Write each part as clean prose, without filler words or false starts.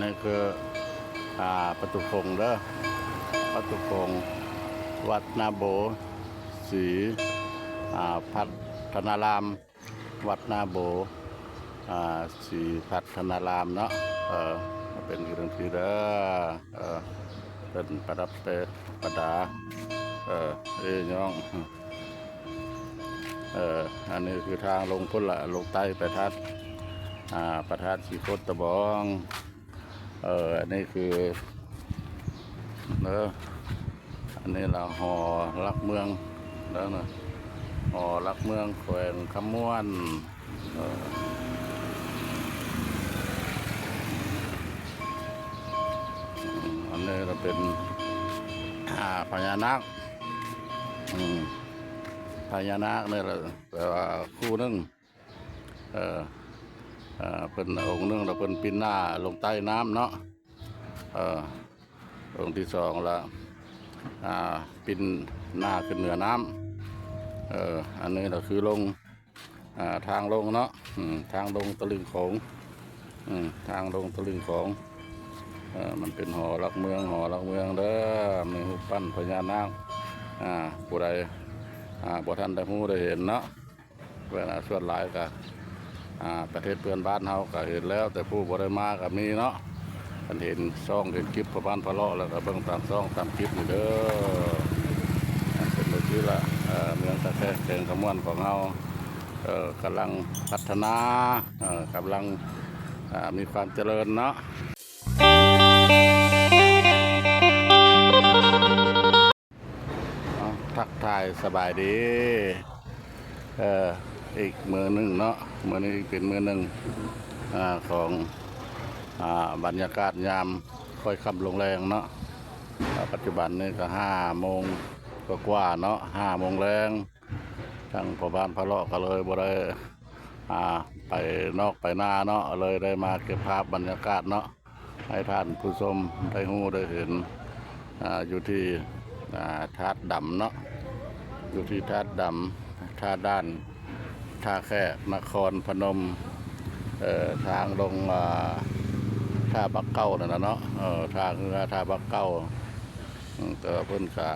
นี่คือประตูคงเด้อประตูคงวัดนาโบศรีพัฒนารามวัดนาโบศรีพัฒนารามเนาะเป็นเรื่องที่เด้อเป็นประดับประดาย่องอันนี้คือทางลงพุ่นละลงใต้ไปทัดประทัดสีโคตตะบองอันนี้คืออันนี้เราห่อลักเมืองแล้วนะห่อลักเมืองแขวงคำม่วนอันนี้เราเป็นพญานาคพญานาคเนี่ยแต่ว่าคู่นึงเป็นองค์นึงเราเป็นปีนหน้าลงใต้น้ำเนาะองค์ที่สองละปีนหน้าขึ้นเหนือน้ำอันนี้เราคือลงทางลงเนาะทางลงตะลิงโขงทางลงตะลิงโขงมันเป็นหอลักเมืองเด้อมีรูปปั้นพญานาคผู้ใดบ่ท่านได้ฮู้ได้เห็นเนาะเวลาส่วนหลายก็ประเทศเพื่อนบ้านเฮาก็เห็นแล้วแต่ผู้บ่ได้มาก็มีเนาะกันเห็นซ่องเห็นคลิปพระบ้านพระเลาะแล้วก็เบิ่งตามซ่องตามคลิปนี่เด้อเป็นแบบนี้ละเมืองตะแคงแข่งขมวนของเฮากำลังพัฒนากำลังมีความเจริญเนาะทักทายสบายดีอีกมือหนึ่งเนาะมือนี้เป็นมือหนึ่งของบรรยากาศยามค่อยค่ำลงแรงเนาะปัจจุบันนี่ก็5 โมงกว่าเนาะ5 โมงแรงทางพ่อบ้านพระเลาะก็เลยบ่ได้ไปนอกไปหน้าเนาะเลยได้มาเก็บภาพบรรยากาศเนาะให้ท่านผู้ชมได้ฮู้ได้เห็นอยู่ที่ธาตุดำเนาะอยู่ที่ธาตุดำท่าด้านท่าแขกนครพนมทางลงท่าบักเก้านั่นนะเนาะทางท่าบักเก้าแต่เพิ่นก็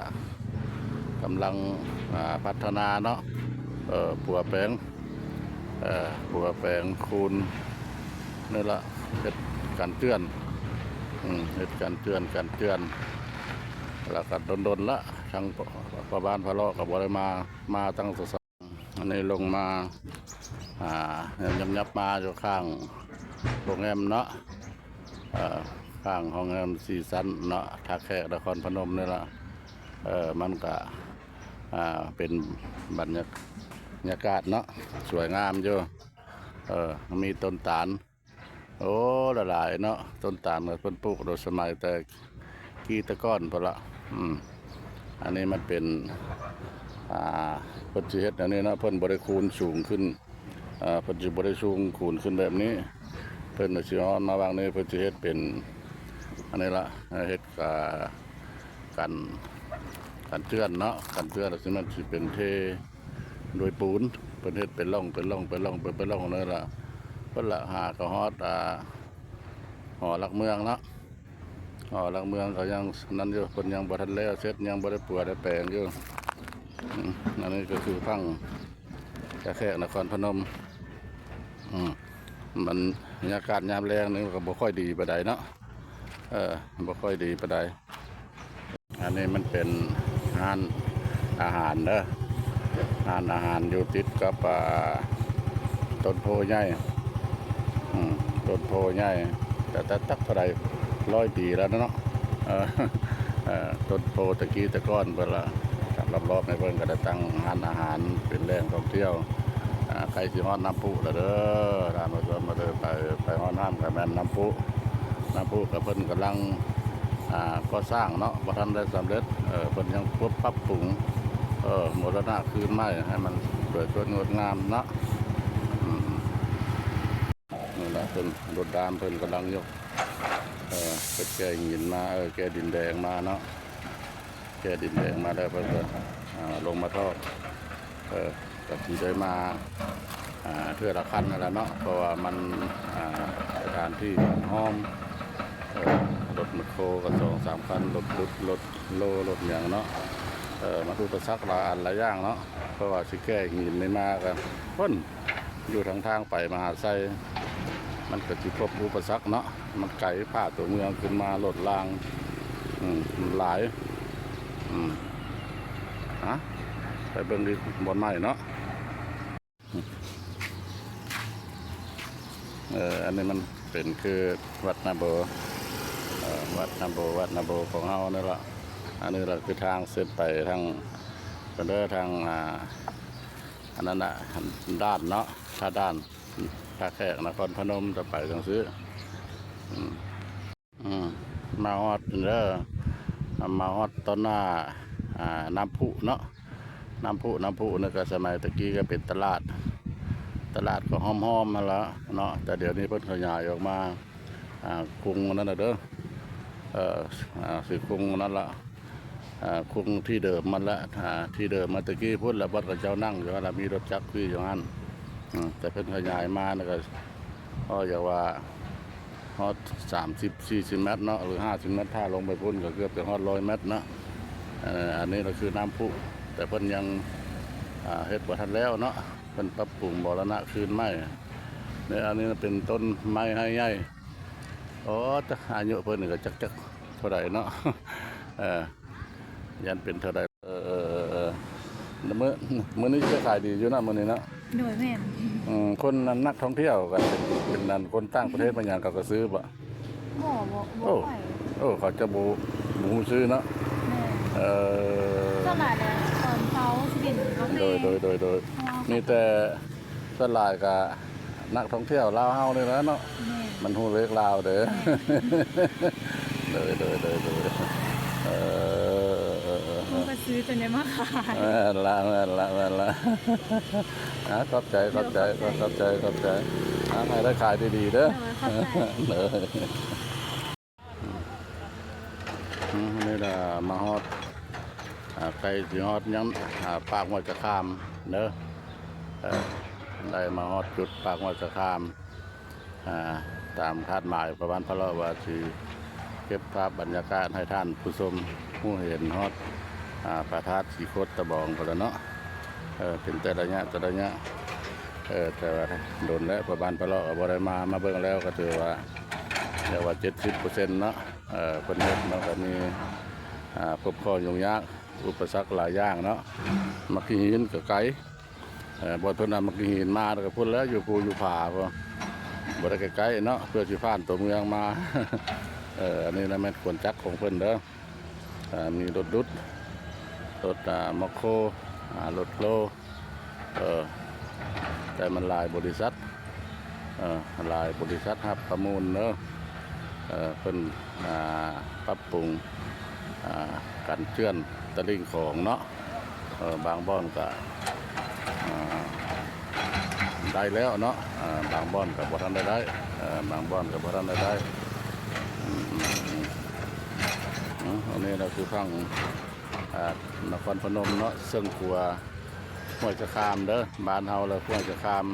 กำลังพัฒนาเนาะปัวแปลงคูณนี่ละเฮ็ดการเตือนเฮ็ดการเตือนแล้วก็ดนละทางพระบ้านพระเลาะกับบ่ได้มาตั้งสองอันนี้ลงมายับมาอยู่ข้างโรงแรมเนาะข้างห้องแรม4 ชั้นเนาะท่าแขกนครพนมนี่ละมันก็เป็นบรรยากาศเนาะสวยงามอยู่มีต้นตาลโอ้หลายเนาะต้นตาลเพิ่นปลูกโดยสมัยแต่กี้ตะก้อนพอละอันนี้มันเป็นเพิ่นสิเฮ็ดอันนี้นะเพิ่นบ่ได้คูณสูงขึ้นเพิ่นสิบ่ได้สูงคูณขึ้นแบบนี้เพิ่นสิเอามาวางนี้เพิ่นสิเฮ็ดเป็นอันนี้ละเฮ็ดกันเตือนเนาะกันเตือนแล้วมันสิเป็นเทโดยปูนเพิ่นเฮ็ดเป็นร่องนั่นล่ะเพิ่นละหากระฮอดหอลักเมืองเนาะหลักเมืองเขายังนั่นอยู่คนยังบ่ทันแล้วเสร็จยังบ่ได้ปัวได้แปลงอยู่อันนี้ก็คือพังกระแขกนครพนมมันบรรยากาศยามแรงนี่ก็บ่ค่อยดีปานใดเนาะบ่ค่อยดีปานใดอันนี้มันเป็นร้านอาหารเด้อร้านอาหารอยู่ติดกับต้นโพใหญ่ต้นโพใหญ่แต่ตักเท่าไร100 ปีแล้วเนาะต้นโพตะกี้ตะก้อนเวลารอบในเพิ่นก็ได้ตั้งร้านอาหารเป็นแหล่งท่องเที่ยวใครสิฮอดน้ำพุเด้อร้านมาชวนมาเด้อไปฮอดน้ำกับแม่นน้ำพุกับเพิ่นกำลังก่อสร้างเนาะบ่ทันได้สำเร็จเพิ่นยังปรับปรุงโมเดลคืนใหม่ให้มันสวยสดงดงามเนาะนี่แหละเพิ่นรถดามเพิ่นกำลังยกแก่หินมาแก่ดินแดงมาเนาะแก่ดินแดงมาแล้วเพิ่นก็ลงมาทอดก็สิได้มาเทื่อละคันนั่นแหละเนาะเพราะว่ามันสถานที่ห้อม รถแมคโครก็2-3 คันรถโลรถอย่างเนาะมาดูประซักหลายอันหลายอย่างเนาะเพราะว่าสิแก้หินไม่มากันพ้นอยู่ทางไปมหาไซมันก็สิพบอุปสรรคเนาะมันไกลผ่าตัวเมืองขึ้นมารถรางมันหลายฮะไปเบิ่งดีบนใหม่เนาะอันนี้มันเป็นคือวัดนาโบวัดนาโบของเฮานี่ละอันนี้เราคือทางเส้นไปทางกันเด้อทางอันนั้นน่ะด้านเนาะถ้าด้านท่าแขกนครพนมจะไปทางซื้อมาฮอดเด้อมาฮอดต้นหน้าน้ำพุเนาะน้ำพุนี่ก็สมัยตะกี้ก็เป็นตลาดก็ห้อมๆมาแล้วเนาะแต่เดี๋ยวนี้เพิ่นขยายออกมากรุงนั่นน่ะเด้อสิกรุงนั่นละกรุงที่เดิมมันละที่เดิมมาตะกี้พุ่นแล้วบัดกับเจ้านั่งอยู่ว่ามีรถจักรคืออย่างนั้นแต่เพิ่นขยายมานี่ก็อย่างว่าฮอด30-40 เมตรเนาะหรือ50 เมตรถ้าลงไปพุ่นก็เกือบจะฮอด100 เมตรเนาะอันนี้ก็คือน้ำพุแต่เพิ่นยังเฮ็ดบ่ทันแล้วเนาะเพิ่นปรับปรุงบูรณะคืนไม้เนี่ยอันนี้เป็นต้นไม้ให้ใหญ่จะอายุเพิ่นนี่ก็จักเท่าไหร่เนาะยันเป็นเท่าไหร่มื้อนี้จะขายดีอยู่นะมื้อนี้เนาะโดยแม่นคนนักท่องเที่ยวกันเป็นนั่นคนต่างประเทศบางอย่างก็ซื้อบ่ไปเขาจะบ่ซื้อเนาะสลายเลยตอนเช้า11:00นโดยนี่แต่สลายกับนักท่องเที่ยวลาวเฮานี่แหละเนาะมันฮู้เล็กลาวเด้อโดยมันก็ซื้อจนได้มาขายละขอบใจให้ได้ขายดีๆเด้อนี่ล่ะมาฮอดไก่สิฮอดยังปากหัวจะข้ามเด้อได้มาฮอดจุดปากหัวจะข้ามตามคาดหมายประมาณพระว่าสิเก็บภาพบรรยากาศให้ท่านผู้ชมผู้เห็นฮอดพระธาตุสีโคตรตะบองกันแล้วเนาะเป็นแต่ระยะแต่ว่าโดนแล้วประมาณพระบ่ได้มาเบิ่งแล้วก็ถือว่าเรียกว่า 70% เนาะคนเฮ็ดเนาะก็มีพบข้อยุ่งยากอุปสรรคหลายอย่างเนาะมักหินก็ไกลบ่เพิ่นมักหินมาแล้วก็พุ่นแล้วอยู่ภูอยู่ผาบ่ได้ไกลๆเนาะเพื่อสิผ่านตัวเมืองมาอันนี้นะแม่นควรจักของเพิ่นเด้อมีรถมอคโครถโลแต่มันหลายบริษัทครับประมูลเนาะเพิ่นปรับปรุงการเชื่อนตะลิ่งของเนาะบางบ่อนก็ได้แล้วเนาะบางบ่อนก็บ่ทันได้บางบ่อนก็บ่ทันได้อันนี้เราคือฟังนครพนมเนาะซึ่งกลัวห้วยจะคามเด้อบ้านเฮาเลยห้วยจะคาม